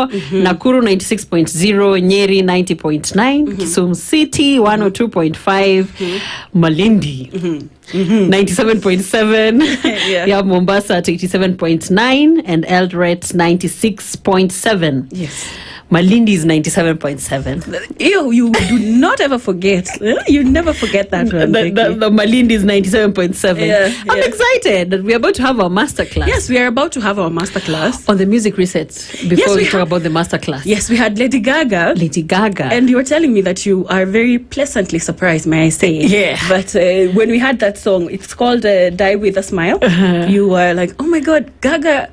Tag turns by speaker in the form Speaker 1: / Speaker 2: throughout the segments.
Speaker 1: Nakuru 96.0, Nyeri 90.9, Kisumu City 102.5, Malindi 97.7, yeah, Mombasa at 87.9, and Eldoret 96.7.
Speaker 2: Yes.
Speaker 1: Malindi is 97.7.
Speaker 2: You do not ever forget. You never forget that one.
Speaker 1: The Malindi is 97.7.
Speaker 2: Yeah,
Speaker 1: I'm excited that we're about to have our masterclass.
Speaker 2: Yes, we are about to have our masterclass.
Speaker 1: On the music resets, before we talk about the masterclass.
Speaker 2: Yes, we had Lady Gaga.
Speaker 1: And
Speaker 2: you were telling me that you are very pleasantly surprised, may I say.
Speaker 1: Yeah.
Speaker 2: But when we had that song, it's called Die With A Smile. You were like, oh my God, Gaga,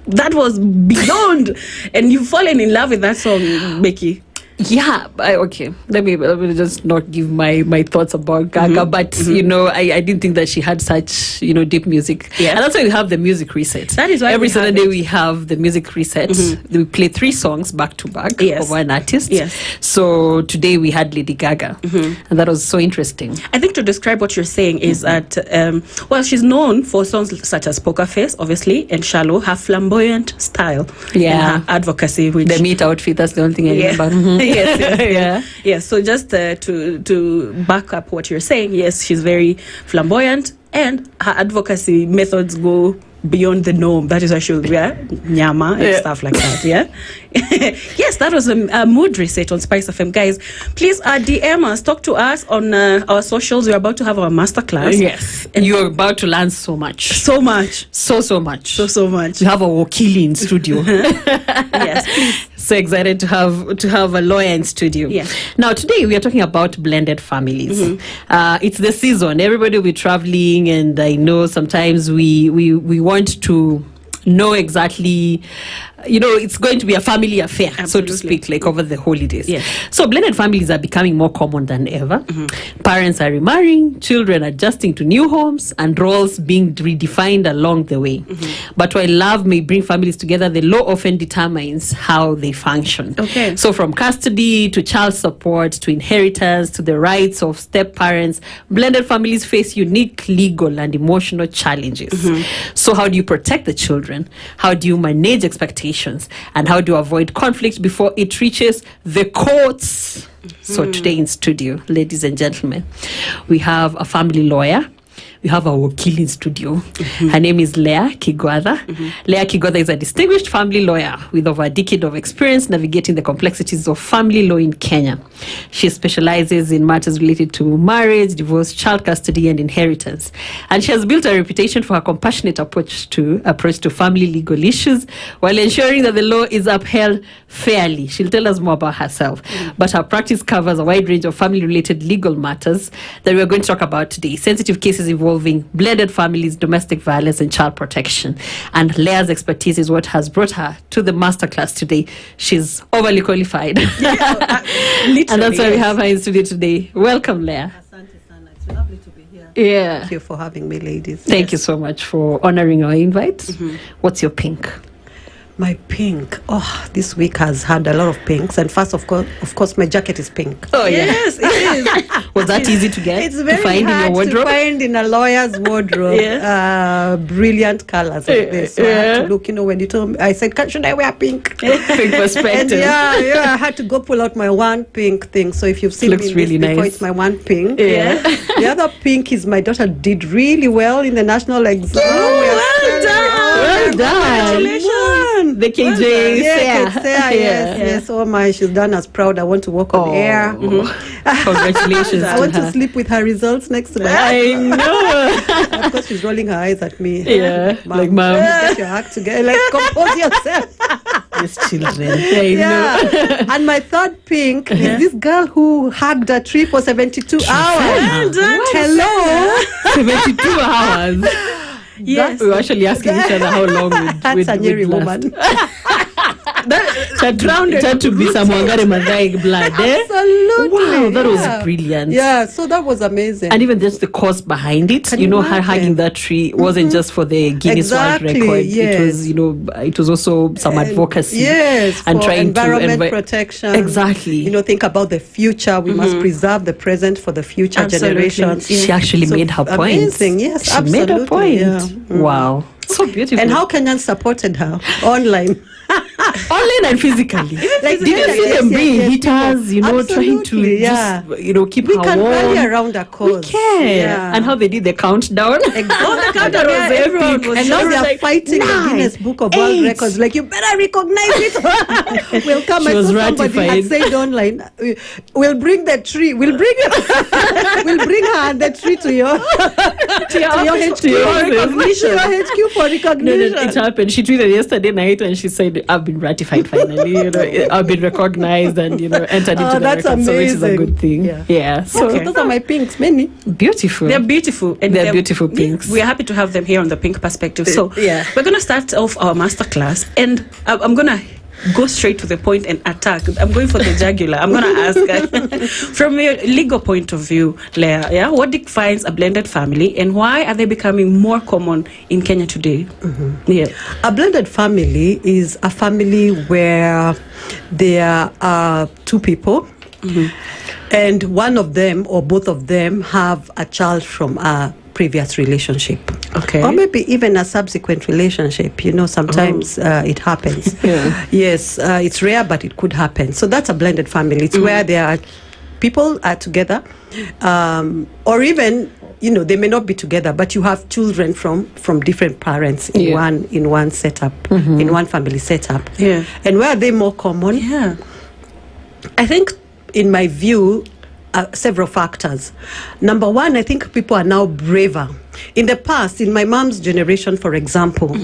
Speaker 2: that was beyond. And you've fallen in love with that song, Becky.
Speaker 1: Yeah, okay. Let me just not give my thoughts about Gaga, but I didn't think that she had such deep music.
Speaker 2: Yeah.
Speaker 1: And that's why we have the music reset.
Speaker 2: That is why
Speaker 1: every Saturday we have the music reset. We play 3 songs back to back of one artist.
Speaker 2: Yes.
Speaker 1: So today we had Lady Gaga, and that was so interesting.
Speaker 2: I think to describe what you're saying is that she's known for songs such as Poker Face, obviously, and Shallow. Her flamboyant style, and her advocacy, which
Speaker 1: the meat outfit. That's the only thing I remember.
Speaker 2: Yes. So just to back up what you're saying, yes, she's very flamboyant, and her advocacy methods go beyond the norm. That is why she'll wear nyama and stuff like that. Yeah. Yes, that was a mood reset on SpiceFM, guys. Please DM us, talk to us on our socials. We're about to have our masterclass.
Speaker 1: Yes, and you're about to learn so much.
Speaker 2: So much.
Speaker 1: So much.
Speaker 2: So much.
Speaker 1: You have a wakili in studio.
Speaker 2: Yes, please.
Speaker 1: So excited to have a lawyer in studio.
Speaker 2: Yes.
Speaker 1: Now today we are talking about blended families. It's the season. Everybody will be traveling, and I know sometimes we want to know exactly, it's going to be a family affair, so to speak, like over the holidays.
Speaker 2: Yes.
Speaker 1: So blended families are becoming more common than ever. Parents are remarrying, children adjusting to new homes, and roles being redefined along the way. But while love may bring families together, the law often determines how they function.
Speaker 2: Okay.
Speaker 1: So from custody to child support to inheritance to the rights of step parents, blended families face unique legal and emotional challenges. So how do you protect the children? How do you manage expectations? And how do you avoid conflict before it reaches the courts? So today in studio, ladies and gentlemen, we have a family lawyer. We have our wakili in studio. Her name is Leah Kigwatha. Leah Kigwatha is a distinguished family lawyer with over a decade of experience navigating the complexities of family law in Kenya. She specializes in matters related to marriage, divorce, child custody, and inheritance. And she has built a reputation for her compassionate approach to family legal issues while ensuring that the law is upheld fairly. She'll tell us more about herself. But her practice covers a wide range of family-related legal matters that we're going to talk about today. Sensitive cases involving blended families, domestic violence, and child protection. And Leah's expertise is what has brought her to the masterclass today. She's overly qualified. And that's why we have her in studio today. Welcome, Leah.
Speaker 3: Asante sana. It's lovely to be here.
Speaker 1: Yeah.
Speaker 3: Thank you for having me, ladies.
Speaker 1: Thank you so much for honoring our invite. What's your pink?
Speaker 3: My pink. Oh, this week has had a lot of pinks. And first, of course, my jacket is pink.
Speaker 1: Oh,
Speaker 2: Yes, it is.
Speaker 1: Was that easy to get?
Speaker 3: It's very
Speaker 1: to find
Speaker 3: hard
Speaker 1: in your wardrobe?
Speaker 3: to find in a lawyer's wardrobe. Brilliant colors like this. So I had to look, when you told me, I said, should I wear pink?
Speaker 1: Pink perspective.
Speaker 3: And I had to go pull out my one pink thing. So if you've seen
Speaker 1: Looks
Speaker 3: me
Speaker 1: really
Speaker 3: before,
Speaker 1: nice.
Speaker 3: it's my one pink.
Speaker 1: Yeah.
Speaker 3: The other pink is my daughter did really well in the national exam.
Speaker 1: Well done.
Speaker 2: Congratulations.
Speaker 1: The KJ.
Speaker 3: Yes. Oh my, she's done us proud. I want to walk on air.
Speaker 1: Congratulations.
Speaker 3: I want to sleep with her results next month.
Speaker 1: I know.
Speaker 3: Of course, she's rolling her eyes at me.
Speaker 1: Yeah, like, Mom.
Speaker 3: Get your act together. Like, compose yourself.
Speaker 1: These children. I know.
Speaker 3: And my third pink is this girl who hugged a tree for 72 hours. Hello.
Speaker 1: 72 hours.
Speaker 2: Yes.
Speaker 1: We were actually asking each other how long
Speaker 3: That's a Nyeri woman.
Speaker 1: That to be some Wangari Maathai blood.
Speaker 3: Absolutely.
Speaker 1: Wow, that was brilliant.
Speaker 3: Yeah, so that was amazing.
Speaker 1: And even just the cause behind it,
Speaker 3: Can
Speaker 1: her
Speaker 3: you imagine?
Speaker 1: hugging that tree wasn't just for the Guinness World Record.
Speaker 3: Yes.
Speaker 1: It was, it was also some advocacy.
Speaker 3: Yes,
Speaker 1: and
Speaker 3: for
Speaker 1: trying
Speaker 3: environment
Speaker 1: to
Speaker 3: protection.
Speaker 1: Exactly.
Speaker 3: Think about the future. We must preserve the present for the future
Speaker 2: Absolutely.
Speaker 3: generations.
Speaker 1: She actually made her point.
Speaker 3: Amazing, yes,
Speaker 1: she made her
Speaker 3: absolutely,
Speaker 1: point.
Speaker 3: yeah.
Speaker 1: Wow. So beautiful.
Speaker 3: And how Kenyans supported her online.
Speaker 1: Online and physically.
Speaker 3: Like,
Speaker 1: did you see them bring heaters, trying to just, keep
Speaker 3: we
Speaker 1: her
Speaker 3: can
Speaker 1: warm?
Speaker 3: rally around a cause.
Speaker 1: We can.
Speaker 3: Yeah.
Speaker 1: And how they did the countdown.
Speaker 2: The countdown was everyone was
Speaker 3: and now they're
Speaker 2: like,
Speaker 3: fighting the Guinness Book of World Records. Like, you better recognize it. We'll come.
Speaker 1: She was
Speaker 3: somebody had said online, we'll bring the tree. We'll bring it. We'll bring her and the tree to your HQ for recognition. For recognition.
Speaker 1: No, it happened. She tweeted yesterday night and she said, "I've been ratified finally. I've been recognized and entered into the
Speaker 3: that's
Speaker 1: record." So which is a
Speaker 3: amazing.
Speaker 1: good thing. Yeah. So
Speaker 3: those are my pinks. Many
Speaker 1: beautiful.
Speaker 2: They're beautiful, and
Speaker 1: they're beautiful pinks.
Speaker 2: We're happy to have them here on the Pink Perspective. So
Speaker 3: we're
Speaker 2: gonna start off our masterclass, and I'm gonna go straight to the point and attack. I'm going for the jugular. I'm going to ask from a legal point of view, Leah, what defines a blended family and why are they becoming more common in Kenya today?
Speaker 3: A blended family is a family where there are two people and one of them or both of them have a child from a previous relationship, or maybe even a subsequent relationship. Sometimes it happens. Yes, it's rare, but it could happen. So that's a blended family. It's where there are people are together, or even they may not be together, but you have children from different parents in one setup, in one family setup. And where are they more common? I think, in my view, several factors. Number one, I think people are now braver. In the past, in my mom's generation, for example,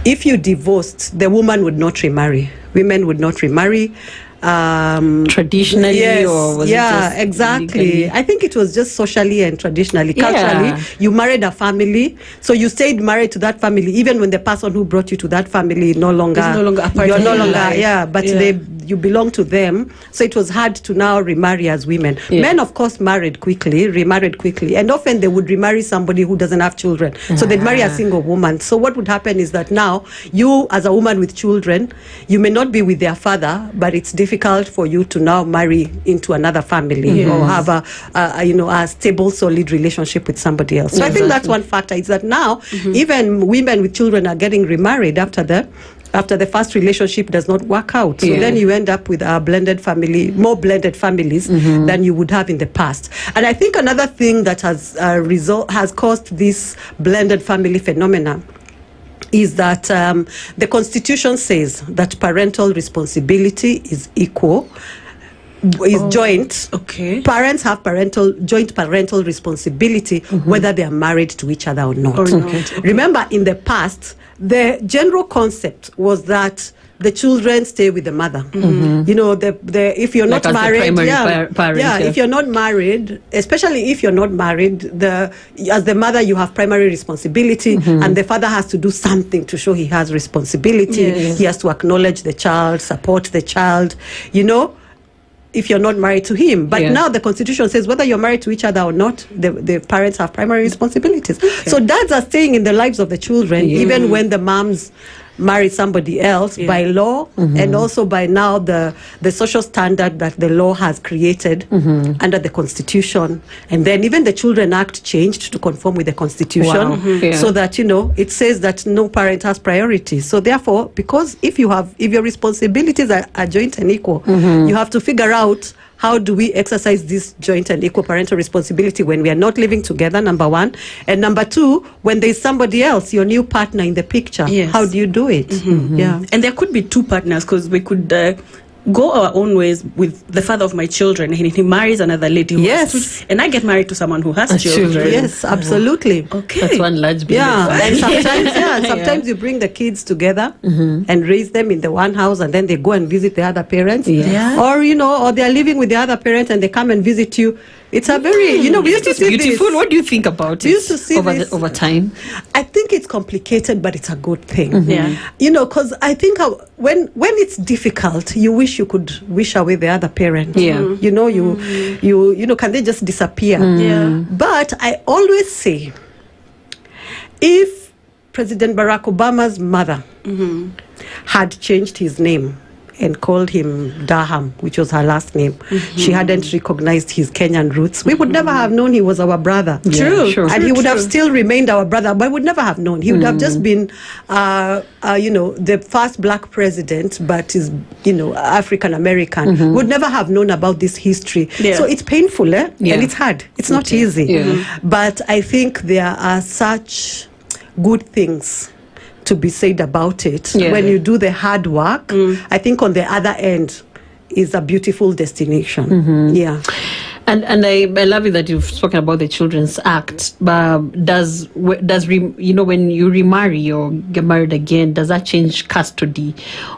Speaker 3: if you divorced, the woman would not remarry. Women would not remarry.
Speaker 1: Traditionally, or was it just
Speaker 3: exactly
Speaker 1: legally?
Speaker 3: I think it was just socially and traditionally. Culturally, you married a family, so you stayed married to that family even when the person who brought you to that family no longer
Speaker 2: a part
Speaker 3: you're
Speaker 2: of
Speaker 3: no
Speaker 2: your
Speaker 3: longer
Speaker 2: life.
Speaker 3: but you belong to them, so it was hard to now remarry as women. Men, of course, remarried quickly, and often they would remarry somebody who doesn't have children, so they'd marry a single woman. So what would happen is that now you, as a woman with children, you may not be with their father, but it's difficult for you to now marry into another family or have a stable, solid relationship with somebody else. So I think that's one factor. Is that now even women with children are getting remarried after the first relationship does not work out. So then you end up with a blended family, more blended families than you would have in the past. And I think another thing that has caused this blended family phenomena is that the Constitution says that parental responsibility is equal, is joint. Parents have joint parental responsibility whether they are married to each other or not. Remember, in the past, the general concept was that the children stay with the mother. If you're not married, if you're not married, especially if you're not married, as the mother you have primary responsibility, and the father has to do something to show he has responsibility. He has to acknowledge the child, support the child, if you're not married to him. But now the Constitution says whether you're married to each other or not, the parents have primary responsibilities. So dads are staying in the lives of the children, even when the moms marry somebody else by law, and also by now the social standard that the law has created under the Constitution. And then even the Children Act changed to conform with the Constitution, so that it says that no parent has priority. So therefore, because if your responsibilities are joint and equal, you have to figure out, how do we exercise this joint and equal parental responsibility when we are not living together, number one? And number two, when there's somebody else, your new partner in the picture, how do you do it?
Speaker 2: And there could be two partners, because we could go our own ways with the father of my children, and he marries another lady who has and I get married to someone who has children.
Speaker 3: Yes, absolutely.
Speaker 1: That's one large business.
Speaker 3: And sometimes you bring the kids together and raise them in the one house, and then they go and visit the other parents. Or they're living with the other parent and they come and visit you. It's a very, we used to see
Speaker 1: beautiful.
Speaker 3: this.
Speaker 1: What do you think about it?
Speaker 3: We used to see this
Speaker 1: over time.
Speaker 3: I think it's complicated, but it's a good thing. Because I think when it's difficult, you wish you could wish away the other parent. You can they just disappear? But I always say, if President Barack Obama's mother had changed his name and called him Daham, which was her last name. She hadn't recognized his Kenyan roots. We would never have known he was our brother.
Speaker 2: True.
Speaker 3: And he would have still remained our brother, but would never have known. He would have just been, the first black president, but is, African American. Would never have known about this history. Yeah. So it's painful, and it's hard. It's not easy. Yeah. But I think there are such good things to be said about it. When you do the hard work, I think on the other end is a beautiful destination. Yeah.
Speaker 1: And I love it that you've spoken about the Children's Act. But when you remarry or get married again, does that change custody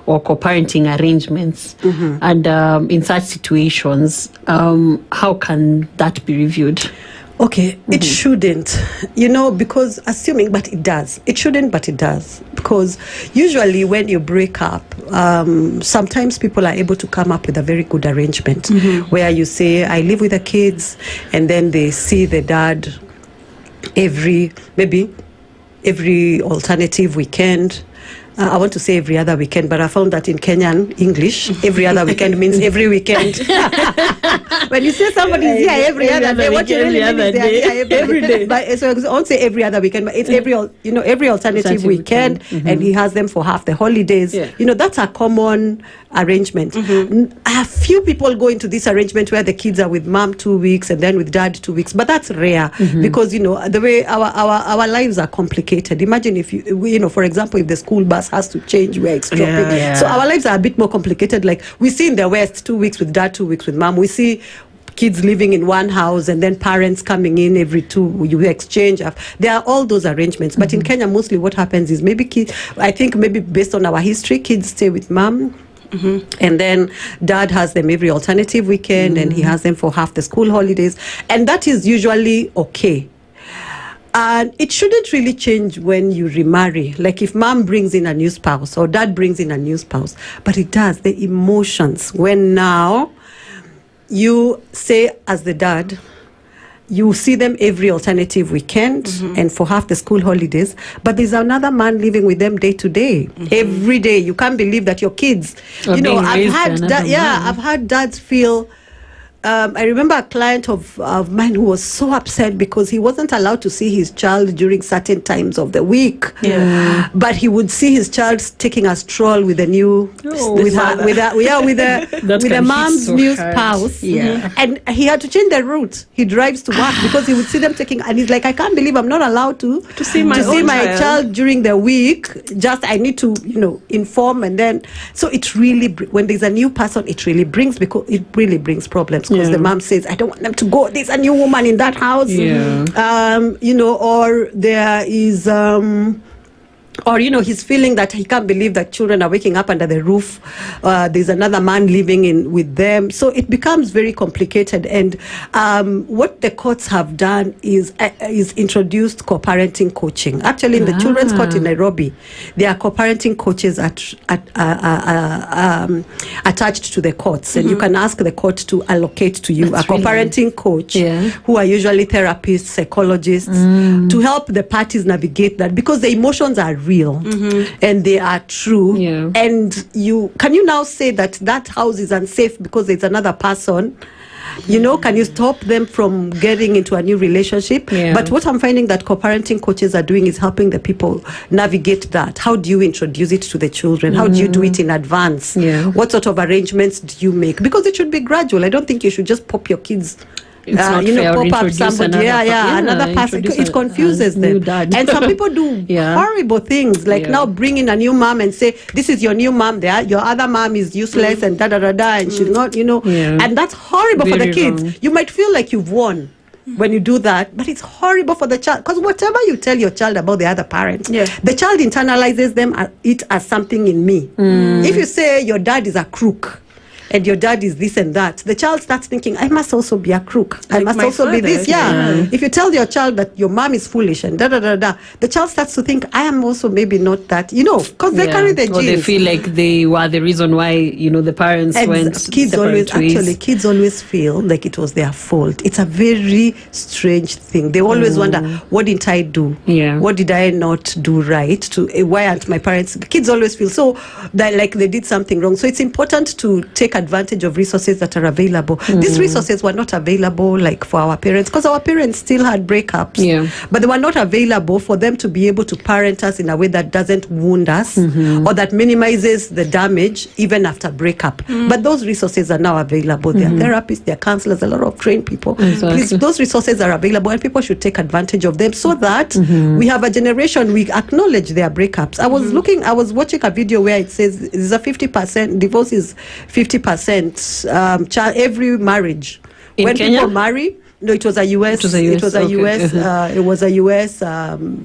Speaker 1: or co-parenting arrangements? And in such situations, how can that be reviewed?
Speaker 3: Okay, it shouldn't, because but it does. It shouldn't, but it does. Because usually when you break up, sometimes people are able to come up with a very good arrangement where you say, I live with the kids, and then they see the dad every alternative weekend. I want to say every other weekend, but I found that in Kenyan English, every other weekend means every weekend. When you say somebody's here every other day, what you really mean is they are here every day. But so I won't say every other weekend, but it's every alternative weekend, and he has them for half the holidays. Yeah. That's a common arrangement. A few people go into this arrangement where the kids are with mom 2 weeks and then with dad 2 weeks, but that's rare because the way our lives are complicated. Imagine if you for example, if the school bus has to change, we're extropic. So our lives are a bit more complicated. Like we see in the West, 2 weeks with dad, 2 weeks with mom. We see kids living in one house and then parents coming in every two, you exchange. There are all those arrangements. But in Kenya, mostly what happens is maybe based on our history, kids stay with mom. And then dad has them every alternative weekend and he has them for half the school holidays. And that is usually okay. And it shouldn't really change when you remarry. Like if mom brings in a new spouse or dad brings in a new spouse. But it does, the emotions. When now you say as the dad, you see them every alternative weekend and for half the school holidays. But there's another man living with them day to day. Every day. You can't believe that your kids, I've had dads feel... I remember a client of mine who was so upset because he wasn't allowed to see his child during certain times of the week. Yeah. But he would see his child taking a stroll with a new with the mom's new spouse. Yeah. And he had to change the route. He drives to work because he would see them taking, and he's like, I can't believe I'm not allowed to see my child during the week. Just I need to inform, and then so it really, when there's a new person, it really brings problems. Because the mom says, I don't want them to go. There's a new woman in that house. Yeah. Or there is... he's feeling that he can't believe that children are waking up under the roof. There's another man living with them. So it becomes very complicated. And what the courts have done is introduced co-parenting coaching. Actually, in the children's court in Nairobi, there are co-parenting coaches attached to the courts. And you can ask the court to allocate to you a co-parenting coach who are usually therapists, psychologists, to help the parties navigate that, because the emotions are real and they are true. And can you now say that house is unsafe because there's another person? Can you stop them from getting into a new relationship? But what I'm finding that co-parenting coaches are doing is helping the people navigate that. How do you introduce it to the children? How do you do it in advance? What sort of arrangements do you make? Because it should be gradual. I don't think you should just pop your kids.
Speaker 1: It's not fair
Speaker 3: pop up somebody, another person. It confuses them, and some people do horrible things, like now bring in a new mom and say, "This is your new mom. Your other mom is useless and and she's not, and that's horrible for the kids. Wrong. You might feel like you've won when you do that, but it's horrible for the child, because whatever you tell your child about the other parent, the child internalizes it as something in me. If you say your dad is a crook, and your dad is this and that, the child starts thinking, I must also be a crook. I
Speaker 2: Like
Speaker 3: must
Speaker 2: my
Speaker 3: also be
Speaker 2: father.
Speaker 3: this. Yeah. If you tell your child that your mom is foolish and the child starts to think, I am also maybe not that, because they carry the genes.
Speaker 1: Or they feel like they were the reason why, the parents went
Speaker 3: Kids
Speaker 1: separate ways.
Speaker 3: kids always feel like it was their fault. It's a very strange thing. They always wonder, what didn't I do?
Speaker 1: Yeah.
Speaker 3: What did I not do right? Why aren't my parents? Kids always feel so that like they did something wrong. So it's important to take advantage of resources that are available. These resources were not available like for our parents, because our parents still had breakups.
Speaker 1: Yeah.
Speaker 3: But they were not available for them to be able to parent us in a way that doesn't wound us or that minimizes the damage even after breakup. But those resources are now available. There are therapists, there are counselors, a lot of trained people.
Speaker 1: Exactly.
Speaker 3: Please, those resources are available, and people should take advantage of them so that we have a generation, we acknowledge their breakups. I was watching a video where it says it's a 50%, divorce is 50% every marriage.
Speaker 1: In
Speaker 3: when
Speaker 1: Kenya?
Speaker 3: people marry, no, it was a US. It was a US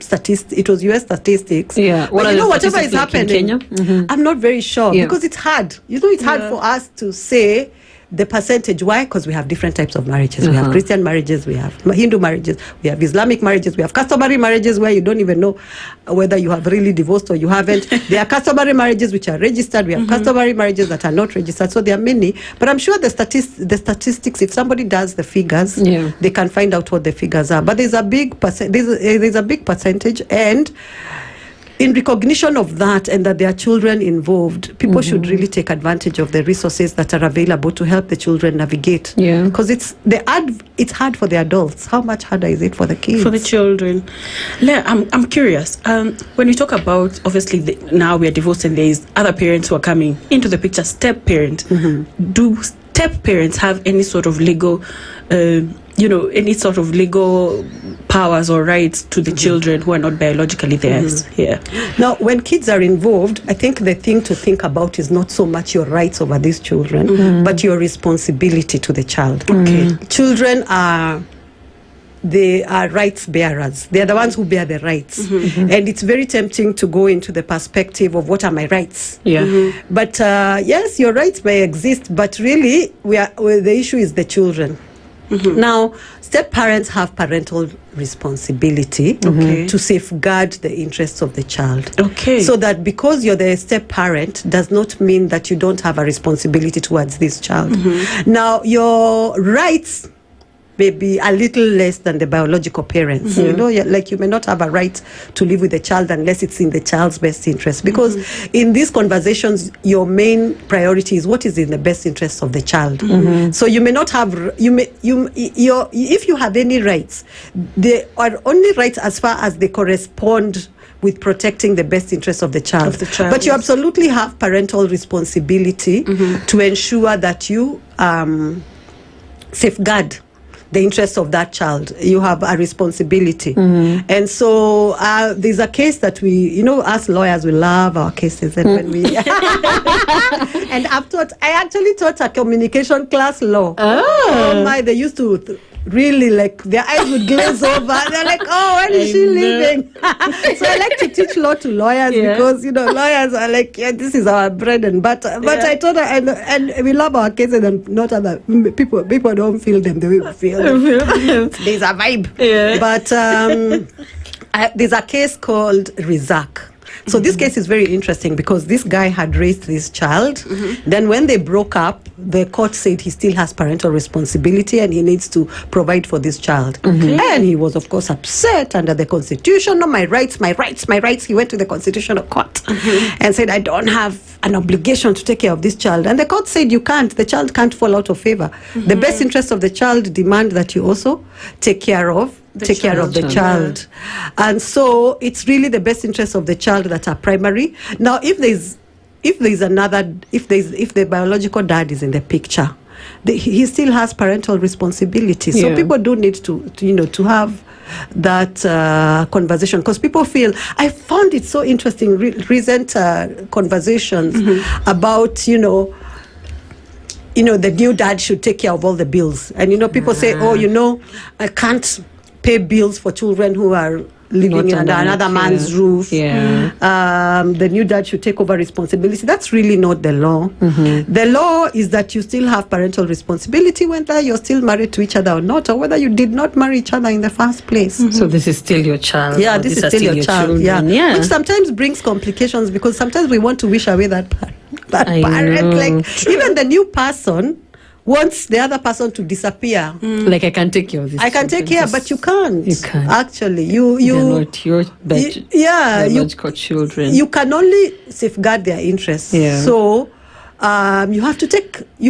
Speaker 3: statistic. It was US statistics.
Speaker 1: Yeah.
Speaker 3: But whatever is
Speaker 1: like
Speaker 3: happening,
Speaker 1: in Kenya?
Speaker 3: I'm not very sure because it's hard. It's hard for us to say the percentage. Why? Because we have different types of marriages. We have Christian marriages, we have Hindu marriages, we have Islamic marriages, we have customary marriages where you don't even know whether you have really divorced or you haven't. There are customary marriages which are registered. We have customary marriages that are not registered. So there are many. But I'm sure the statistics, if somebody does the figures, they can find out what the figures are. But there's a big there's a big percentage, and in recognition of that and that there are children involved, people should really take advantage of the resources that are available to help the children navigate. Yeah. Because it's hard for the adults. How much harder is it for the kids?
Speaker 2: For the children. I'm curious. When we talk about, obviously, now we are divorced and there is other parents who are coming into the picture, step parent. Do step parents have any sort of legal any sort of legal powers or rights to the children who are not biologically theirs?
Speaker 3: Now, when kids are involved, I think the thing to think about is not so much your rights over these children, but your responsibility to the child. Children are rights bearers. They are the ones who bear the rights. And it's very tempting to go into the perspective of what are my rights. But yes, your rights may exist, but really the issue is the children. Now, step parents have parental responsibility to safeguard the interests of the child. So that because you're the step parent does not mean that you don't have a responsibility towards this child. Now, your rights may be a little less than the biological parents. Like you may not have a right to live with the child unless it's in the child's best interest. Because in these conversations, your main priority is what is in the best interest of the child. So you may not have, if you have any rights, they are only rights as far as they correspond with protecting the best interest of the child. But you absolutely have parental responsibility to ensure that you safeguard the interests of that child. You have a responsibility. And so there's a case that us lawyers, we love our cases. And when we and I actually taught a communication class law. They used to really, like, their eyes would glaze over. They're like, when is she leaving? So I like to teach law to lawyers because, lawyers are like, this is our bread and butter. But I told her, and we love our cases and not other people. People don't feel them the way we feel them. There's a vibe. But there's a case called Rizak. So this case is very interesting because this guy had raised this child. Then when they broke up, the court said he still has parental responsibility and he needs to provide for this child. And he was, of course, upset under the Constitution. No, my rights. He went to the Constitutional Court and said, I don't have an obligation to take care of this child. And the court said, you can't. The child can't fall out of favor. The best interest of the child demand that you also take care of the child. And so it's really the best interests of the child that are primary. Now, if the biological dad is in the picture, he still has parental responsibility. So people do need to have that conversation, because people feel, I found it so interesting, recent conversations about, the new dad should take care of all the bills. And, people say, I can't pay bills for children who are living
Speaker 1: Not
Speaker 3: under another man's roof.
Speaker 1: Yeah.
Speaker 3: The new dad should take over responsibility. That's really not the law. The law is that you still have parental responsibility whether you're still married to each other or not, or whether you did not marry each other in the first place.
Speaker 1: So this is still your child.
Speaker 3: Yeah, this is still your child.
Speaker 1: Children.
Speaker 3: Yeah. Which sometimes brings complications because sometimes we want to wish away that
Speaker 1: I
Speaker 3: parent.
Speaker 1: know.
Speaker 3: Like even the new person wants the other person to disappear.
Speaker 1: Like I can take care of this.
Speaker 3: I can take care, but you can't.
Speaker 1: You can't.
Speaker 3: Actually,
Speaker 1: They're not your biological children.
Speaker 3: You can only safeguard their interests.
Speaker 1: Yeah.
Speaker 3: So you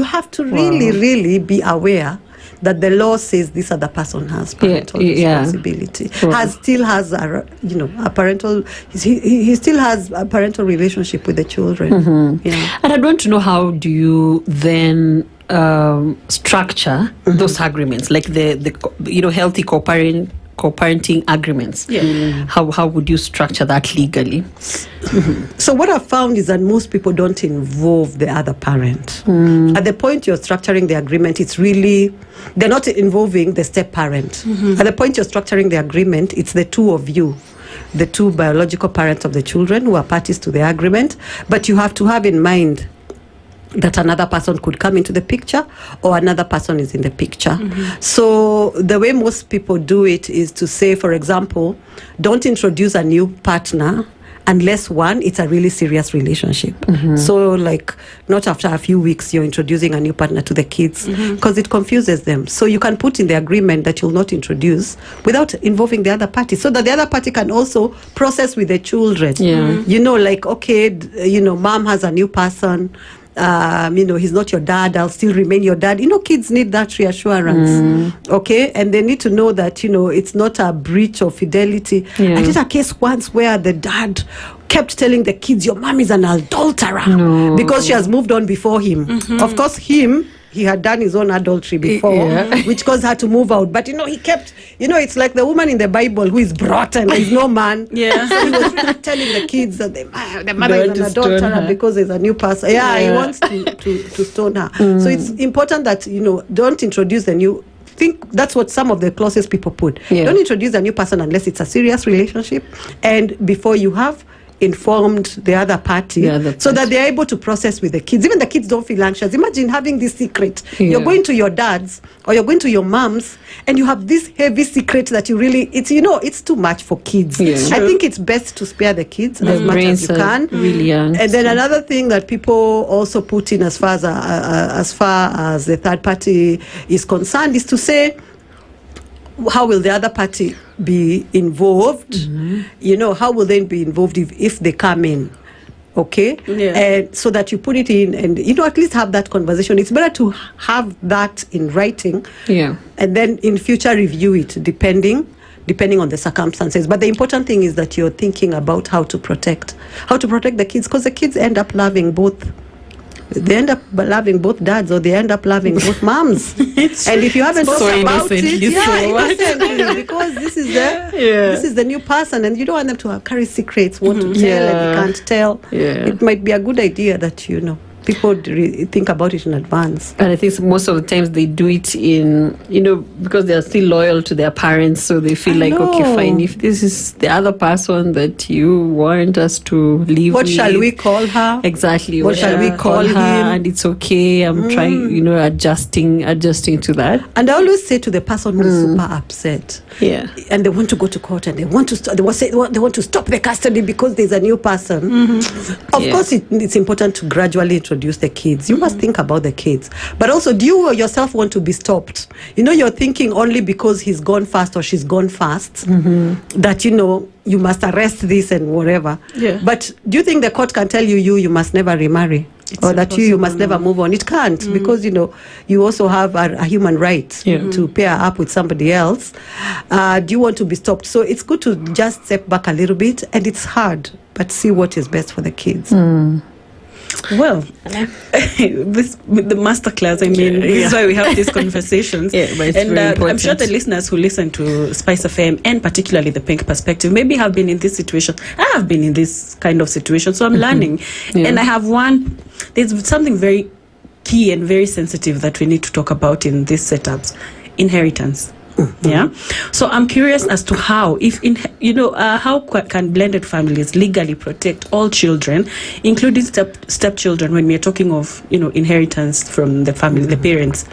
Speaker 3: have to really be aware that the law says this other person has parental responsibility. Still has a parental. He still has a parental relationship with the children. Yeah.
Speaker 1: And I'd want to know, how do you then structure those agreements, like the healthy co-parenting agreements? How would you structure that legally?
Speaker 3: So what I've found is that most people don't involve the other parent. At the point you're structuring the agreement, they're not involving the step parent. At the point you're structuring the agreement, it's the two of you, the two biological parents of the children who are parties to the agreement. But you have to have in mind that another person could come into the picture, or another person is in the picture. So the way most people do it is to say, for example, don't introduce a new partner unless, one, it's a really serious relationship. So like not after a few weeks you're introducing a new partner to the kids, because it confuses them. So you can put in the agreement that you'll not introduce without involving the other party, so that the other party can also process with the children. Like, okay, mom has a new person, he's not your dad, I'll still remain your dad. Kids need that reassurance. Okay, and they need to know that it's not a breach of fidelity. I did a case once where the dad kept telling the kids, your mom is an adulterer, because she has moved on before him. Of course, he had done his own adultery before, which caused her to move out. But, he kept, it's like the woman in the Bible who is brought and there is no man. So he was really telling the kids that the mother is an adulterer because there's a new person. He wants to stone her. So it's important that, don't introduce the new. Think that's what some of the closest people put. Don't introduce a new person unless it's a serious relationship, and before you have informed the other party, so that they're able to process with the kids. Even the kids don't feel anxious. Imagine having this secret. You're going to your dad's or you're going to your mom's, and you have this heavy secret that it's too much for kids. I think it's best to spare the kids as much as you can.
Speaker 1: Really young.
Speaker 3: And then another thing that people also put in as far as the third party is concerned is to say, how will the other party be involved? How will they be involved if they come in? Okay? And so that you put it in and, at least have that conversation. It's better to have that in writing. And then in future review it depending on the circumstances. But the important thing is that you're thinking about how to protect the kids, because the kids end up loving both. They end up loving both dads, or they end up loving both moms. And if you haven't talked about it, innocently, because this is the new person, and you don't want them to carry secrets, want to tell, and you can't tell. It might be a good idea that people think about it in advance.
Speaker 1: And I think most of the times they do it in, because they're still loyal to their parents, so they feel okay, fine, if this is the other person that you want us to live
Speaker 3: what
Speaker 1: with,
Speaker 3: shall we call her?
Speaker 1: Exactly.
Speaker 3: What shall we call him?
Speaker 1: And it's okay. I'm trying, adjusting to that.
Speaker 3: And I always say to the person who is super upset, and they want to go to court, and they want to stop the custody because there's a new person. Of course, it's important to gradually introduce the kids. You must think about the kids, but also, do you yourself want to be stopped? You're thinking only because he's gone fast or she's gone fast that you must arrest this and whatever. But do you think the court can tell you must never remarry? Or that you must never move on? It can't, because you also have a human right to pair up with somebody else. Do you want to be stopped? So it's good to just step back a little bit, and it's hard, but see what is best for the kids.
Speaker 2: Well, this the masterclass. I mean, this is why we have these conversations.
Speaker 1: And
Speaker 2: I'm sure the listeners who listen to Spice FM, and particularly the Pink Perspective, maybe have been in this situation. I have been in this kind of situation, so I'm learning. And I have there's something very key and very sensitive that we need to talk about in these setups: inheritance. Yeah. So I'm curious as to how, can blended families legally protect all children, including stepchildren, when we're talking of, inheritance from the family, the parents?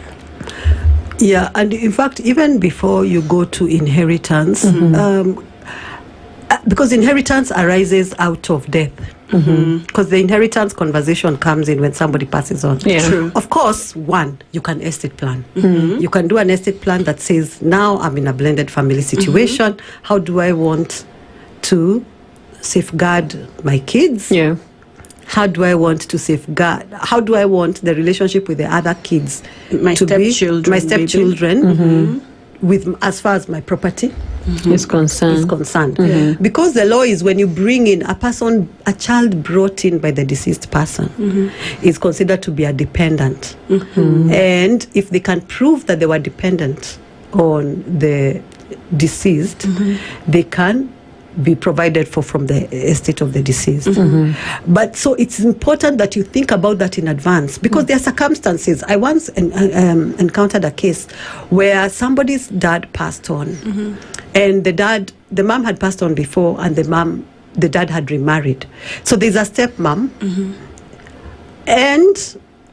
Speaker 3: Yeah, and in fact, even before you go to inheritance, because inheritance arises out of death. Because the inheritance conversation comes in when somebody passes on.
Speaker 1: Yeah.
Speaker 2: True.
Speaker 3: Of course, one, you can estate plan. You can do an estate plan that says, now I'm in a blended family situation. How do I want to safeguard my kids?
Speaker 1: Yeah.
Speaker 3: How do I want to safeguard? How do I want the relationship with the other kids
Speaker 2: My
Speaker 3: to be?
Speaker 2: stepchildren,
Speaker 3: My stepchildren, with as far as my property
Speaker 1: Is concerned.
Speaker 3: because the law is when you bring in a child brought in by the deceased person is considered to be a dependent, and if they can prove that they were dependent on the deceased, they can be provided for from the estate of the deceased. But so it's important that you think about that in advance, because there are circumstances. I once encountered a case where somebody's dad passed on, and the mom had passed on before, and the dad had remarried. So there's a stepmom,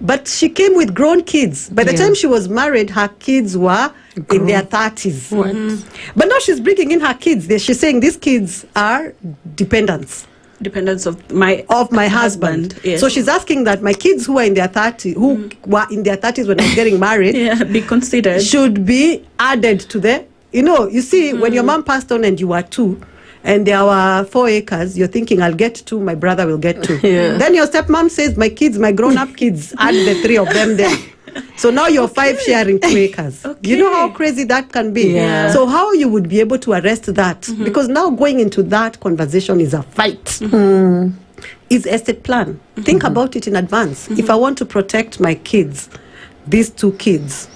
Speaker 3: but she came with grown kids. By the time she was married, her kids were in their 30s. But now she's bringing in her kids. She's saying these kids are dependents
Speaker 2: of my
Speaker 3: husband.
Speaker 2: Yes.
Speaker 3: So she's asking that my kids who are in their 30s, who were in their 30s when I was getting married,
Speaker 2: be considered,
Speaker 3: should be added to the. You see, when your mom passed on and you were 2, and there were 4 acres, you're thinking, I'll get 2, my brother will get 2. Then your stepmom says, my kids, my grown-up kids, add the 3 of them there. So now you're 5 sharing 2 acres. You know how crazy that can be?
Speaker 1: Yeah.
Speaker 3: So how you would be able to arrest that? Because now going into that conversation is a fight. Is estate plan. Think about it in advance. If I want to protect my kids, these 2 kids,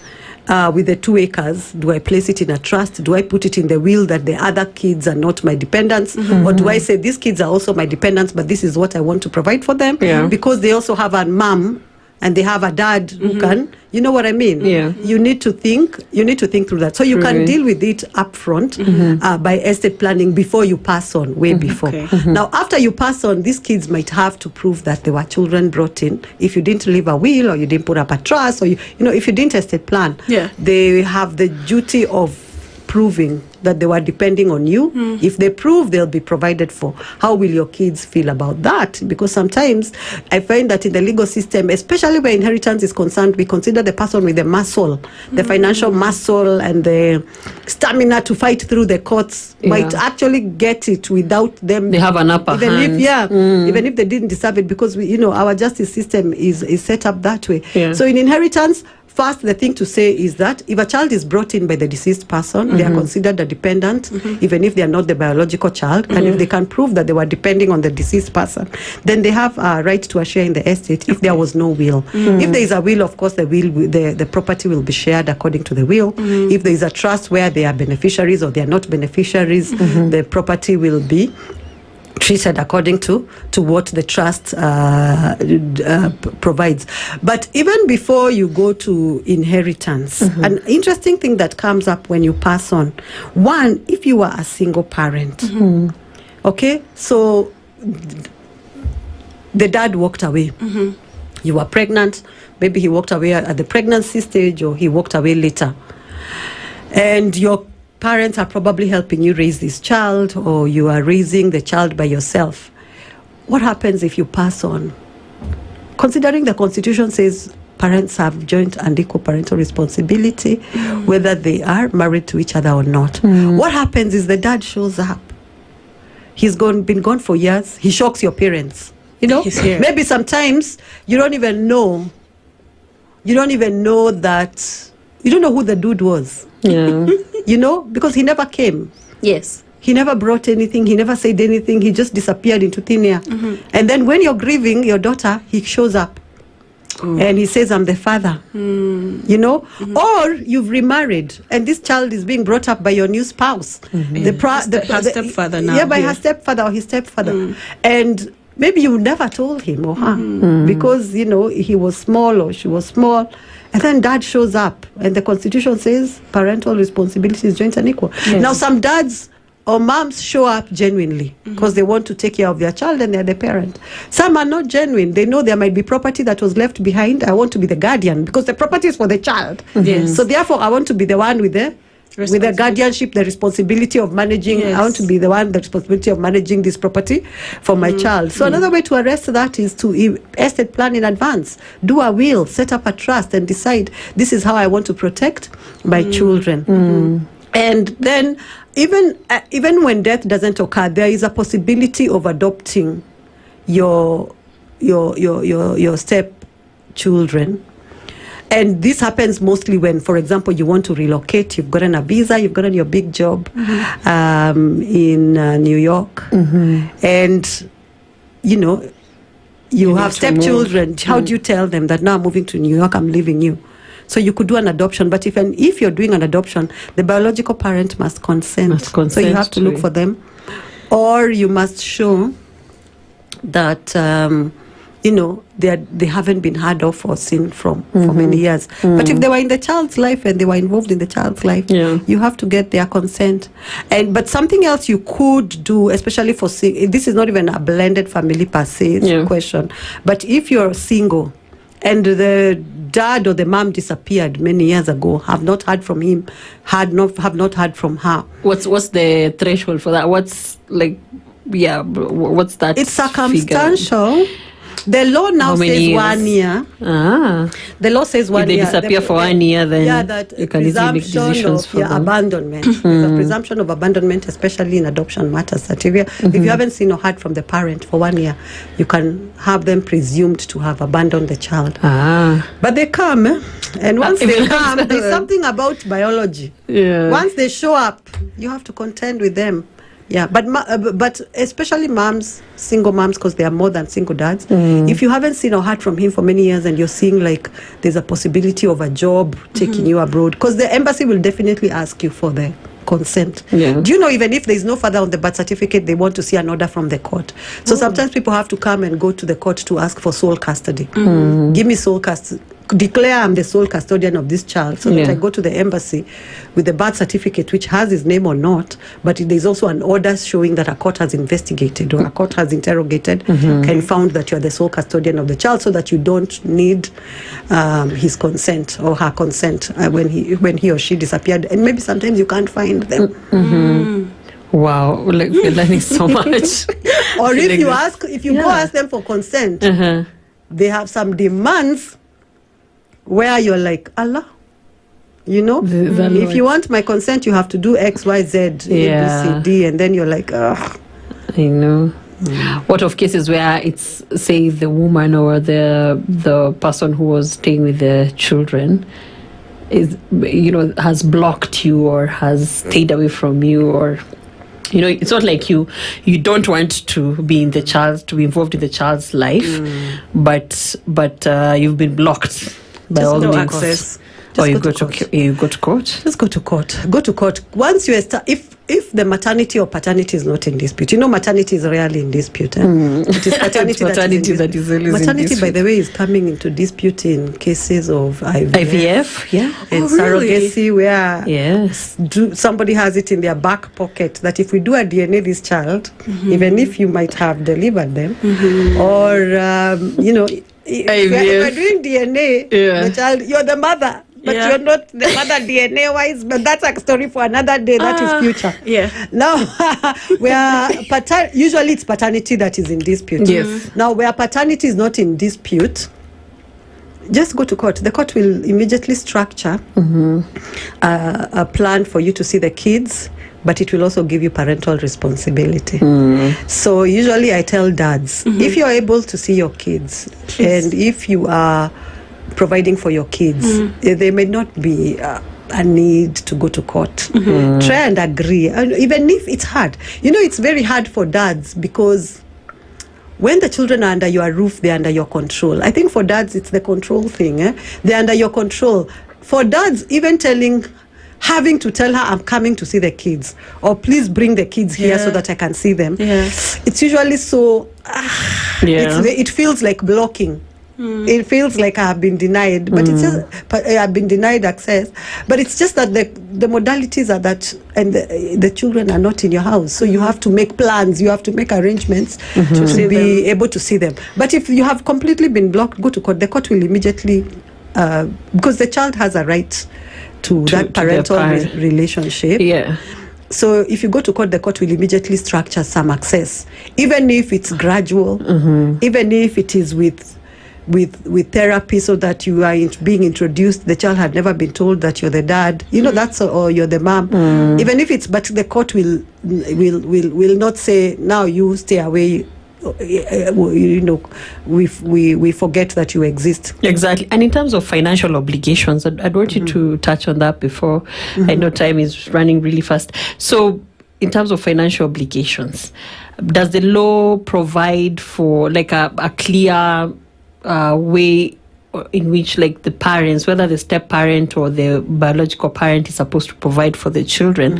Speaker 3: with the 2 acres, do I place it in a trust? Do I put it in the will that the other kids are not my dependents? Or do I say these kids are also my dependents, but this is what I want to provide for them? Because they also have a mom and they have a dad who can, you know what I mean? You need to think through that. So you can deal with it upfront by estate planning before you pass on, way before. Now, after you pass on, these kids might have to prove that they were children brought in. If you didn't leave a will, or you didn't put up a trust, or if you didn't estate plan, they have the duty of proving that they were depending on you. If they prove, they'll be provided for. How will your kids feel about that? Because sometimes I find that in the legal system, especially where inheritance is concerned, we consider the person with the muscle, the financial muscle and the stamina to fight through the courts might actually get it without them.
Speaker 1: They have an upper hand.
Speaker 3: Even if they didn't deserve it, because our justice system is set up that way. So in inheritance, first, the thing to say is that if a child is brought in by the deceased person, they are considered a dependent, even if they are not the biological child. And if they can prove that they were depending on the deceased person, then they have a right to a share in the estate if there was no will. If there is a will, of course, the property will be shared according to the will. If there is a trust where they are beneficiaries or they are not beneficiaries, the property will be treated according to what the trust provides. But even before you go to inheritance, an interesting thing that comes up when you pass on, one, if you are a single parent, okay, so the dad walked away. You were pregnant, maybe he walked away at the pregnancy stage, or he walked away later, and your parents are probably helping you raise this child, or you are raising the child by yourself. What happens if you pass on? Considering the Constitution says parents have joint and equal parental responsibility, whether they are married to each other or not. What happens is the dad shows up. He's been gone for years. He shocks your parents.
Speaker 2: He's here.
Speaker 3: Maybe sometimes you don't even know that. You don't know who the dude was. Because he never came.
Speaker 2: Yes.
Speaker 3: He never brought anything. He never said anything. He just disappeared into thin air. And then when you're grieving your daughter, he shows up. And he says, I'm the father. Or you've remarried and this child is being brought up by your new spouse.
Speaker 2: Her stepfather now.
Speaker 3: By her stepfather or his stepfather. And maybe you never told him or her because, he was small or she was small. And then dad shows up and the Constitution says parental responsibility is joint and equal. Yes. Now, some dads or moms show up genuinely because they want to take care of their child and they're the parent. Some are not genuine. They know there might be property that was left behind. I want to be the guardian because the property is for the child.
Speaker 2: Yes.
Speaker 3: So therefore, I want to be the one with the guardianship, the responsibility of managing.
Speaker 2: Yes.
Speaker 3: I want to be the responsibility of managing this property for my child. So another way to arrest that is to estate plan in advance. Do a will, set up a trust, and decide this is how I want to protect my children. And then, even when death doesn't occur, there is a possibility of adopting your step children. And this happens mostly when, for example, you want to relocate. You've gotten a visa, you've gotten your big job in New York. And, you have stepchildren. How do you tell them that now I'm moving to New York, I'm leaving you? So you could do an adoption. But if you're doing an adoption, the biological parent must consent. So you have to look for them. Or you must show that... they haven't been heard of or seen from for many years. But if they were in the child's life and they were involved in the child's life, you have to get their consent. But something else you could do, especially for this is not even a blended family per se question. But if you're single and the dad or the mom disappeared many years ago, have not heard from him, have not heard from her.
Speaker 1: What's the threshold for that? What's that?
Speaker 3: It's circumstantial.
Speaker 1: Figure?
Speaker 3: The law now says years? 1 year. The law says 1 year.
Speaker 1: If they disappear for 1 year, then
Speaker 3: that
Speaker 1: you can easily make decisions for them.
Speaker 3: Abandonment. There's a presumption of abandonment, especially in adoption matters. That if you haven't seen or heard from the parent for 1 year, you can have them presumed to have abandoned the child. But they come, and once they come, there's something about biology. Once they show up, you have to contend with them. Yeah, but especially moms, single moms, because there are more than single dads. If you haven't seen or heard from him for many years and you're seeing like there's a possibility of a job taking you abroad, because the embassy will definitely ask you for the consent. Do you know, even if there's no father on the birth certificate, they want to see an order from the court. So sometimes people have to come and go to the court to ask for sole custody. Give me sole custody. Declare I'm the sole custodian of this child, so that I go to the embassy with the birth certificate, which has his name or not, but there's also an order showing that a court has investigated or a court has interrogated and found that you're the sole custodian of the child, so that you don't need his consent or her consent when he or she disappeared. And maybe sometimes you can't find them.
Speaker 1: Wow, like we're learning so much.
Speaker 3: Or if you go ask them for consent, they have some demands where you're like, Allah, if you want my consent, you have to do X, Y, Z, A, B, C, D, and then you're like, ugh.
Speaker 1: I know. What of cases where it's, say, the woman or the person who was staying with the children is, has blocked you or has stayed away from you, or it's not like you don't want to be involved in the child's life, but you've been blocked. By all
Speaker 3: no
Speaker 1: means.
Speaker 3: Access.
Speaker 1: Or you go to court.
Speaker 3: Just go to court. Go to court. Once you if the maternity or paternity is not in dispute, maternity is rarely in dispute. It is paternity that is always maternity, in dispute. By the way, is coming into dispute in cases of IVF and surrogacy, where somebody has it in their back pocket that if we do a DNA this child, even if you might have delivered them, or if we're doing DNA, the child, you're the mother, but you're not the mother DNA wise. But that's a story for another day. That is future. Now, usually it's paternity that is in dispute. Now, where paternity is not in dispute, just go to court. The court will immediately structure a plan for you to see the kids, but it will also give you parental responsibility. So usually I tell dads, if you're able to see your kids, and if you are providing for your kids, there may not be a need to go to court. Try and agree. And even if it's hard, it's very hard for dads, because when the children are under your roof, they're under your control. I think for dads, it's the control thing. They're under your control. For dads, even telling having to tell her, I'm coming to see the kids, or please bring the kids here so that I can see them. It's usually so, it feels like blocking. It feels like I have been denied, but it's just I've been denied access. But it's just that the modalities are that, and the children are not in your house, so you have to make plans, you have to make arrangements to be able to see them. But if you have completely been blocked, go to court. The court will immediately, because the child has a right to that parental relationship. So if you go to court, the court will immediately structure some access, even if it's gradual, even if it is with therapy, so that you are being introduced. The child had never been told that you're the dad, that's, or you're the mom. Even if it's, but the court will not say, now you stay away. We forget that you exist.
Speaker 1: Exactly. And in terms of financial obligations, I'd want you to touch on that before. I know time is running really fast. So in terms of financial obligations, does the law provide for like a clear way in which, like, the parents, whether the step parent or the biological parent, is supposed to provide for the children?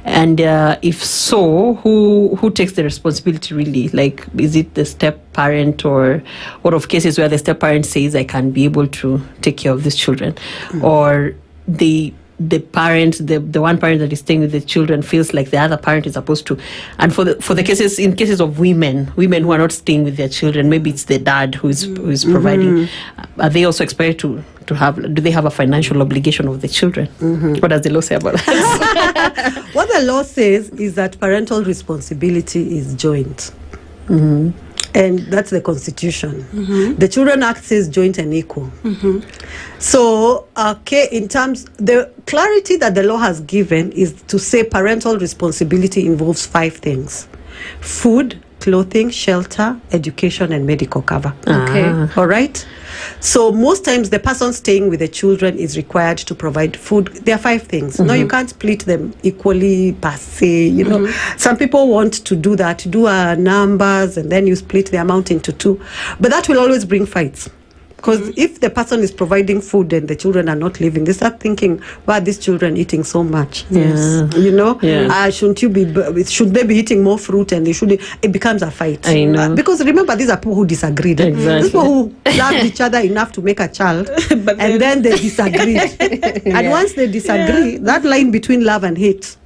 Speaker 1: And if so, who takes the responsibility, really? Like, is it the step parent, or what of cases where the step parent says, I can be able to take care of these children, or the parent, the one parent that is staying with the children, feels like the other parent is supposed to? And for the cases, in cases of women who are not staying with their children, maybe it's the dad who's providing. Are they also expected to have? Do they have a financial obligation of the children? What does the law say about that?
Speaker 3: What the law says is that parental responsibility is joint. And that's the Constitution. The Children Act says joint and equal. So, in terms, the clarity that the law has given is to say parental responsibility involves 5 things: food, clothing, shelter, education, and medical cover. All right? So most times the person staying with the children is required to provide food. There are 5 things. No, you can't split them equally per se. Some people want to do that, do numbers, and then you split the amount into 2. But that will always bring fights. Because if the person is providing food and the children are not living, they start thinking, why are these children eating so much? Should they be eating more fruit? And it becomes a fight.
Speaker 1: I know.
Speaker 3: Because remember, these are people who disagreed.
Speaker 1: Exactly.
Speaker 3: These people who loved each other enough to make a child, and then they disagreed. And once they disagree, that line between love and hate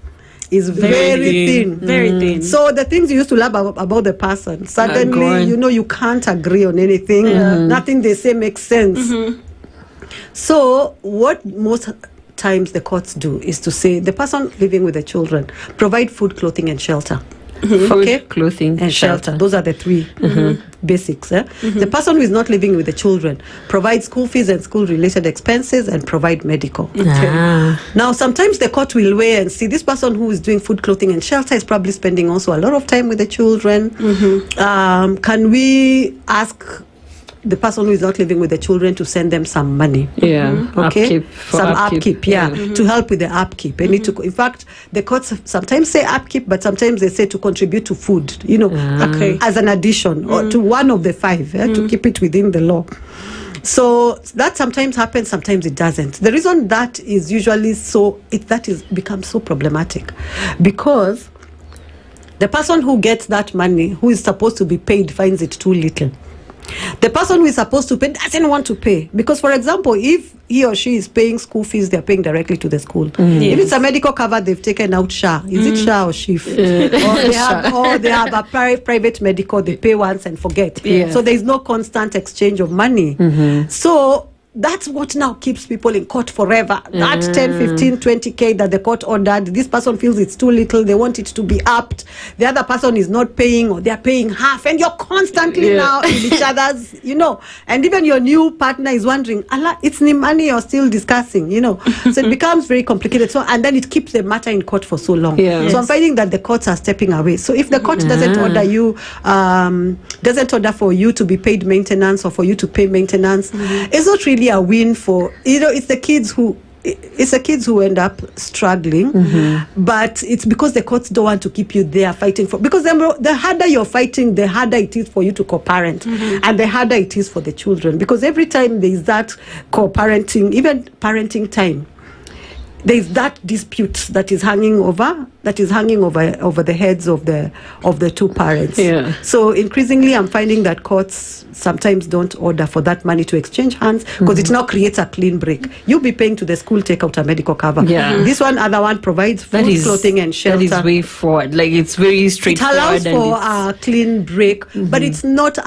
Speaker 3: is very thin.
Speaker 2: Very thin.
Speaker 3: So the things you used to love about the person, suddenly, you can't agree on anything. Nothing they say makes sense. So what most times the courts do is to say the person living with the children, provide food, clothing, and shelter.
Speaker 1: Food, clothing,
Speaker 3: and shelter. Those are the 3 basics. The person who is not living with the children, provide school fees and school-related expenses, and provide medical. Now, sometimes the court will weigh and see this person who is doing food, clothing, and shelter is probably spending also a lot of time with the children. Can we ask the person who is not living with the children to send them some money?
Speaker 1: Upkeep,
Speaker 3: to help with the upkeep. They need to, in fact, the courts sometimes say upkeep, but sometimes they say to contribute to food, as an addition, or to one of the 5, to keep it within the law. So that sometimes happens, sometimes it doesn't. The reason that is usually becomes so problematic, because the person who gets that money, who is supposed to be paid, finds it too little. The person who is supposed to pay doesn't want to pay, because, for example, if he or she is paying school fees, they're paying directly to the school. If it's a medical cover, they've taken out SHA. Is it SHA or SHIF? Or they have a private medical, they pay once and forget. So there is no constant exchange of money. So that's what now keeps people in court forever. That 10, 15, 20K that the court ordered, this person feels it's too little, they want it to be upped. The other person is not paying, or they're paying half, and you're constantly now in each other's, and even your new partner is wondering, Allah, it's the money you're still discussing, So it becomes very complicated. So, and then it keeps the matter in court for so long. So I'm finding that the courts are stepping away. So if the court doesn't order you, doesn't order for you to be paid maintenance, or for you to pay maintenance, it's not really a win for, it's the kids who end up struggling. But it's because the courts don't want to keep you there fighting for, because the harder you're fighting, the harder it is for you to co-parent, and the harder it is for the children, because every time there is that co-parenting, even parenting time, there's that dispute that is hanging over the heads of the two parents.
Speaker 1: Yeah.
Speaker 3: So increasingly, I'm finding that courts sometimes don't order for that money to exchange hands because it now creates a clean break. You'll be paying to the school, take out a medical cover.
Speaker 1: Yeah.
Speaker 3: This other one provides food, clothing, and shelter.
Speaker 1: That is way forward. Like, it's very straightforward.
Speaker 3: It allows for a clean break, but it's not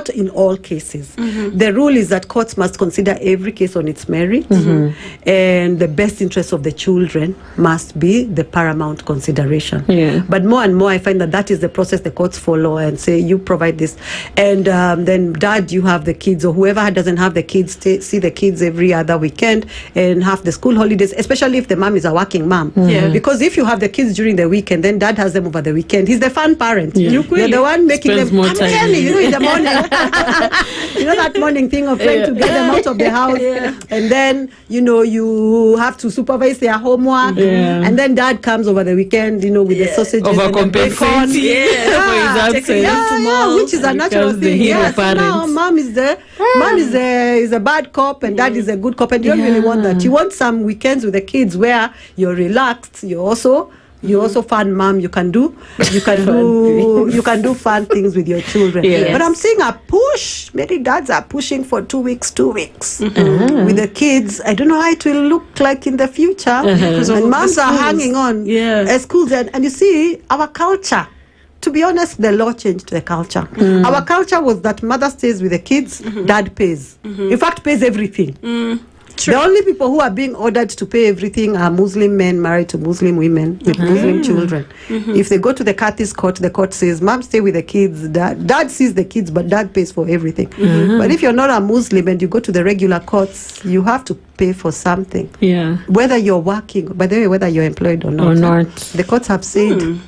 Speaker 3: in all cases. The rule is that courts must consider every case on its merit, and the best interest of the children must be the paramount consideration.
Speaker 1: Yeah.
Speaker 3: But more and more, I find that is the process the courts follow and say, you provide this. And then, dad, you have the kids, or whoever doesn't have the kids, see the kids every other weekend and have the school holidays, especially if the mom is a working mom. Because if you have the kids during the weekend, then dad has them over the weekend. He's the fun parent. You're the one making
Speaker 1: Spends
Speaker 3: them.
Speaker 1: more
Speaker 3: I'm
Speaker 1: time.
Speaker 3: telling you, in the morning. That morning thing of trying to get them out of the house, and then you have to supervise their homework, and then dad comes over the weekend, with the sausages and the bacon, which is a natural thing. Yes, now mom is a bad cop and dad is a good cop, and you don't really want that. You want some weekends with the kids where you're relaxed. You're also fun mom. You can do fun things with your children.
Speaker 1: Yes.
Speaker 3: But I'm seeing a push. Many dads are pushing for 2 weeks with the kids. I don't know how it will look like in the future. And moms are hanging on. At schools, and you see our culture. To be honest, the law changed the culture. Our culture was that mother stays with the kids, dad pays. In fact, pays everything. The only people who are being ordered to pay everything are Muslim men married to Muslim women with Muslim children. If they go to the Cathy's court, the court says, mom, stay with the kids. Dad sees the kids, but dad pays for everything. But if you're not a Muslim and you go to the regular courts, you have to pay for something.
Speaker 1: Yeah.
Speaker 3: Whether you're working, by the way, whether you're employed or not. The courts have said.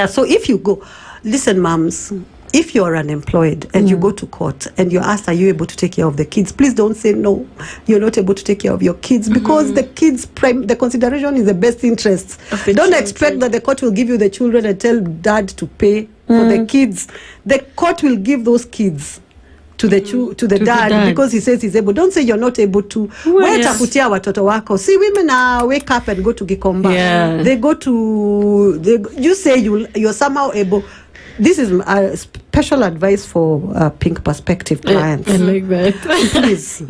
Speaker 3: So if you go, listen, moms, if you're unemployed and you go to court and you're asked, are you able to take care of the kids? Please don't say no, you're not able to take care of your kids, because the kids' the consideration is the best interests. Don't expect that the court will give you the children and tell dad to pay for the kids. The court will give those kids to the dad because he says he's able. Don't say you're not able to. Tafutia watoto wako. See, women wake up and go to Gikomba.
Speaker 1: Yeah.
Speaker 3: They go to. You say you're somehow able. This is special advice for Pink Perspective clients.
Speaker 1: I like that.
Speaker 3: Please,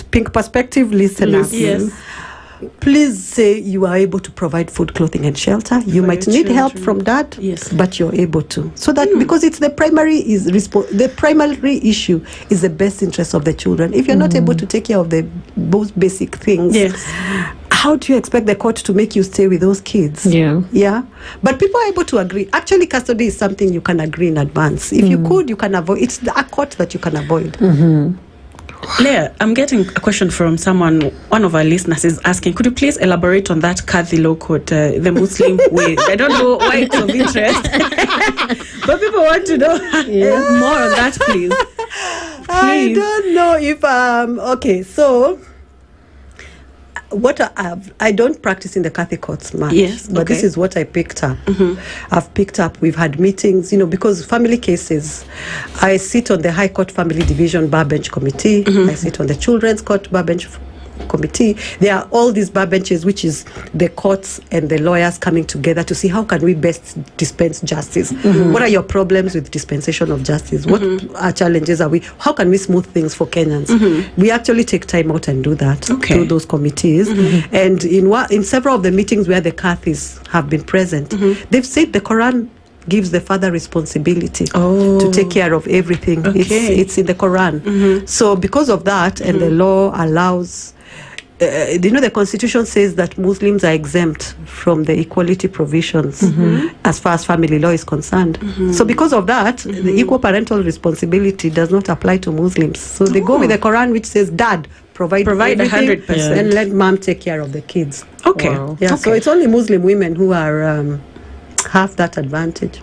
Speaker 3: Pink Perspective listeners.
Speaker 2: Yes.
Speaker 3: Please say you are able to provide food, clothing, and shelter. You might need help from dad, but you're able to. So that because it's the primary issue is the best interest of the children. If you're not able to take care of the most basic things, how do you expect the court to make you stay with those kids? Yeah. But people are able to agree. Actually, custody is something you can agree in advance. If you could, you can avoid. It's a court that you can avoid.
Speaker 2: Leah, I'm getting a question from someone. One of our listeners is asking, could you please elaborate on that Kadhi law court, the Muslim way? I don't know why it's of interest, but people want to know more on that, please.
Speaker 3: I don't know if okay. So what I don't practice in the Catholic courts much, but this is what I picked up. I've picked up. We've had meetings, because family cases. I sit on the High Court Family Division Bar Bench Committee. I sit on the Children's Court Bar Bench Committee. There are all these bar benches, which is the courts and the lawyers coming together to see how can we best dispense justice. What are your problems with dispensation of justice? What challenges are we? How can we smooth things for Kenyans? We actually take time out and do that through those committees. And in several of the meetings where the Cathys have been present, they've said the Quran gives the father responsibility to take care of everything. It's in the Quran. So because of that, and the law allows, the Constitution says that Muslims are exempt from the equality provisions as far as family law is concerned. So because of that, the equal parental responsibility does not apply to Muslims. So they go with the Quran, which says, dad, provide
Speaker 2: 100%.
Speaker 3: and let mom take care of the kids.
Speaker 1: Wow.
Speaker 3: So it's only Muslim women who are have that advantage.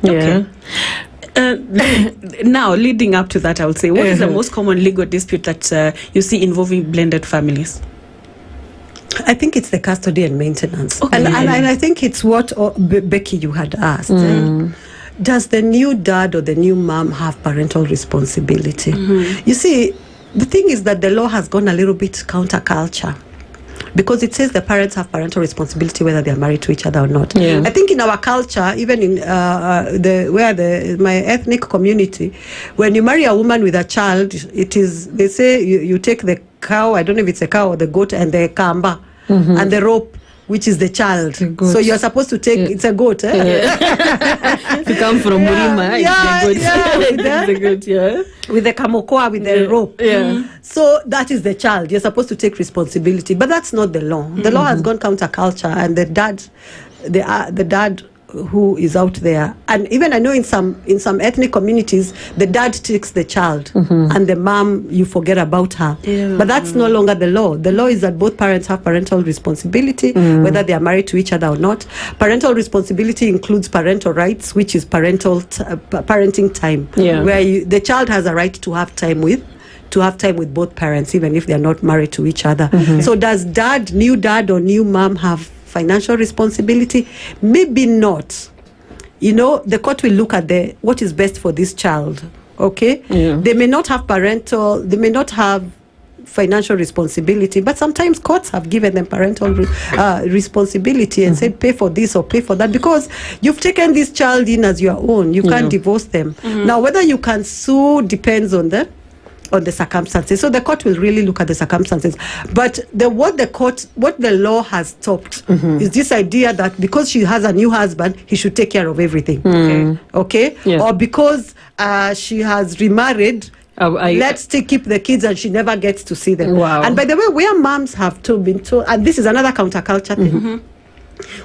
Speaker 2: Now, leading up to that, I would say, what is the most common legal dispute that you see involving blended families?
Speaker 3: I think it's the custody and maintenance. And I think it's what Becky, you had asked. Does the new dad or the new mom have parental responsibility? You see, the thing is that the law has gone a little bit counterculture. because it says the parents have parental responsibility whether they are married to each other or not.
Speaker 1: Yeah.
Speaker 3: I think in our culture, even in my ethnic community, when you marry a woman with a child, they say you take the cow, I don't know if it's a cow or the goat, and the kamba and the rope, which is the child. So you're supposed to take, it's a goat.
Speaker 1: If you come from Murima, it's the goat.
Speaker 3: With the kamokoa, with the rope. So that is the child. You're supposed to take responsibility. But that's not the law. The law has gone counterculture, and the dad who is out there, and even I know in some ethnic communities, the dad takes the child and the mom, you forget about her. But that's no longer the law. The law is that both parents have parental responsibility, whether they are married to each other or not. Parental responsibility includes parental rights, which is parenting time, where the child has a right to have time with both parents, even if they're not married to each other. So does new dad or new mom have financial responsibility? Maybe not. The court will look at what is best for this child. Okay? They may not have financial responsibility, but sometimes courts have given them parental responsibility and said pay for this or pay for that, because you've taken this child in as your own. You can't divorce them. Now, whether you can sue depends on the circumstances. So the court will really look at the circumstances. But what the law has stopped is this idea that because she has a new husband, he should take care of everything. Okay? Or because she has remarried, let's keep the kids and she never gets to see them.
Speaker 1: Wow.
Speaker 3: And by the way, where moms have been told, and this is another counterculture thing,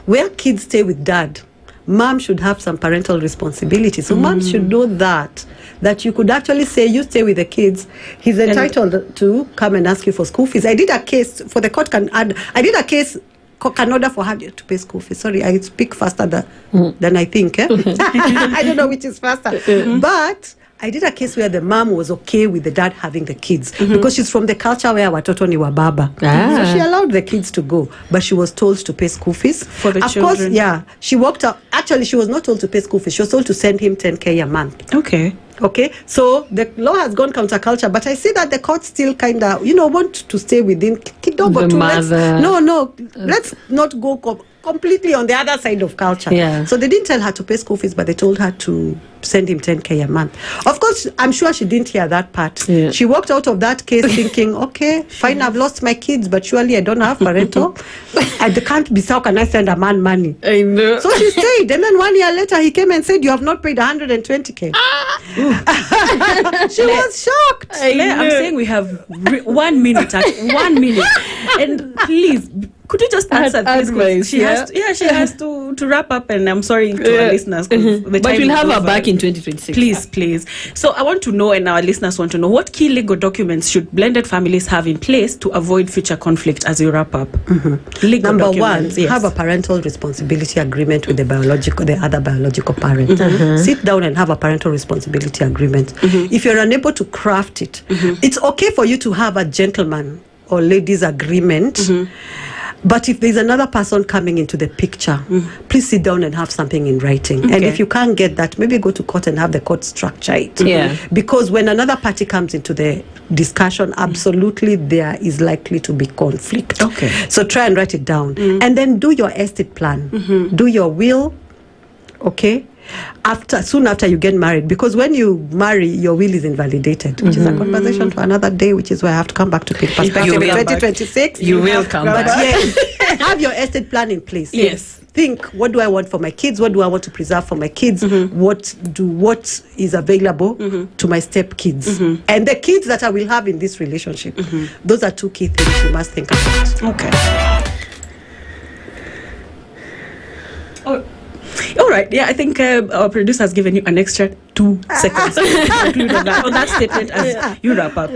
Speaker 3: where kids stay with dad, mom should have some parental responsibility. So moms should know that you could actually say, you stay with the kids. He's entitled to come and ask you for school fees. I did a case for the court can order for her to pay school fees. Sorry, I speak faster than I think. I don't know which is faster. But I did a case where the mom was okay with the dad having the kids because she's from the culture where watoto ni wa baba. So she allowed the kids to go, but she was told to pay school fees
Speaker 2: for the children.
Speaker 3: Of course, she walked out. Actually, she was not told to pay school fees. She was told to send him 10K a month. Okay, so the law has gone counterculture, but I see that the court still kind of, want to stay within kidogo too. Let's not go completely on the other side of culture. So they didn't tell her to pay school fees, but they told her to send him 10K a month. Of course, I'm sure she didn't hear that part. She walked out of that case thinking, okay, fine, I've lost my kids, but surely I don't have parental. I can't be, how can I send a man money?
Speaker 1: I know.
Speaker 3: So she stayed, and then 1 year later, he came and said, you have not paid 120K. She was shocked.
Speaker 2: I'm saying we have 1 minute, 1 minute. And please, could you just answer this?
Speaker 1: Advice,
Speaker 2: she has to wrap up, and I'm sorry to our listeners. But
Speaker 1: we'll have her back in 2026. Please.
Speaker 2: So I want to know, and our listeners want to know, what key legal documents should blended families have in place to avoid future conflict as you wrap up?
Speaker 3: Number one, have a parental responsibility agreement with the other biological parent. Sit down and have a parental responsibility agreement. If you're unable to craft it, it's okay for you to have a gentleman or ladies agreement. But if there's another person coming into the picture, please sit down and have something in writing. And if you can't get that, maybe go to court and have the court structure it. Because when another party comes into the discussion, absolutely there is likely to be conflict. So try and write it down. And then do your estate plan. Do your will. Soon after you get married, because when you marry, your will is invalidated, which is a conversation for another day, which is why I have to come back to Pink Perspective in 2026.
Speaker 1: You will come back.
Speaker 3: But have your estate plan in place. Think, what do I want for my kids? What do I want to preserve for my kids? What is available to my step kids? And the kids that I will have in this relationship. Those are two key things you must think about.
Speaker 2: All right. I think our producer has given you an extra 2 seconds to conclude on that statement as you wrap up.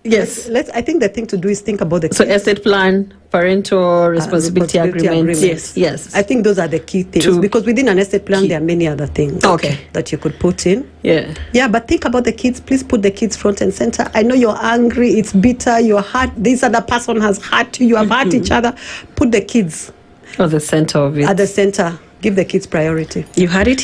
Speaker 3: Yes. I think the thing to do is think about the kids.
Speaker 1: So estate plan, parental responsibility agreement. Yes.
Speaker 3: I think those are the key things, because within an estate plan there are many other things that you could put in. But think about the kids. Please put the kids front and center. I know you're angry, it's bitter, you're hurt, this other person has hurt you, have hurt each other. Put the kids
Speaker 1: at the center of it.
Speaker 3: At the center. Give the kids priority.
Speaker 2: You had it